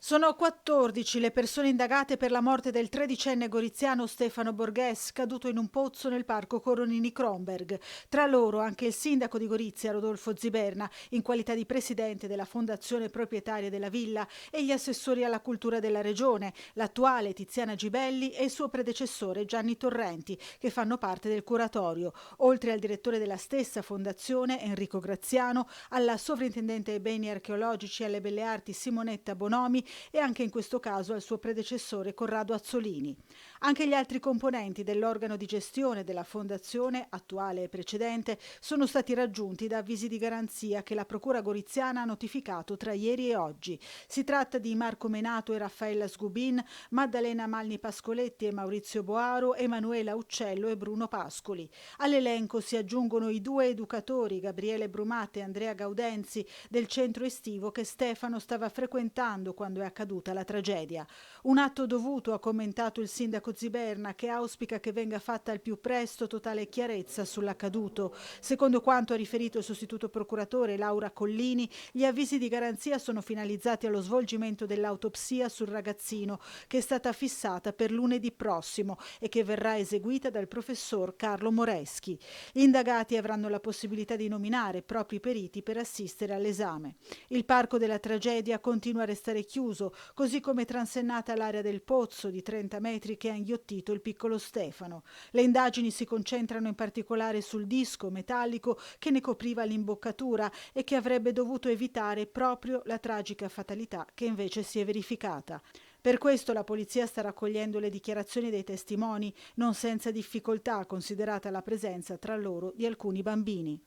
Sono 14 le persone indagate per la morte del tredicenne goriziano Stefano Borghese, caduto in un pozzo nel parco Coronini-Kronberg. Tra loro anche il sindaco di Gorizia, Rodolfo Ziberna, in qualità di presidente della fondazione proprietaria della villa, e gli assessori alla cultura della regione, l'attuale Tiziana Gibelli e il suo predecessore Gianni Torrenti, che fanno parte del curatorio, oltre al direttore della stessa fondazione, Enrico Graziano, alla sovrintendente ai beni archeologici e alle belle arti Simonetta Bonomi e anche in questo caso al suo predecessore Corrado Azzolini. Anche gli altri componenti dell'organo di gestione della fondazione, attuale e precedente, sono stati raggiunti da avvisi di garanzia che la Procura Goriziana ha notificato tra ieri e oggi. Si tratta di Marco Menato e Raffaella Sgubin, Maddalena Malni Pascoletti e Maurizio Boaro, Emanuela Uccello e Bruno Pascoli. All'elenco si aggiungono i due educatori, Gabriele Brumate e Andrea Gaudenzi, del centro estivo che Stefano stava frequentando quando è accaduta la tragedia. Un atto dovuto, ha commentato il sindaco Ziberna, che auspica che venga fatta al più presto totale chiarezza sull'accaduto. Secondo quanto ha riferito il sostituto procuratore Laura Collini, gli avvisi di garanzia sono finalizzati allo svolgimento dell'autopsia sul ragazzino, che è stata fissata per lunedì prossimo e che verrà eseguita dal professor Carlo Moreschi. Gli indagati avranno la possibilità di nominare propri periti per assistere all'esame. Il parco della tragedia continua a restare chiuso, così come transennata l'area del pozzo di 30 metri che ha inghiottito il piccolo Stefano. Le indagini si concentrano in particolare sul disco metallico che ne copriva l'imboccatura e che avrebbe dovuto evitare proprio la tragica fatalità che invece si è verificata. Per questo la polizia sta raccogliendo le dichiarazioni dei testimoni, non senza difficoltà considerata la presenza tra loro di alcuni bambini.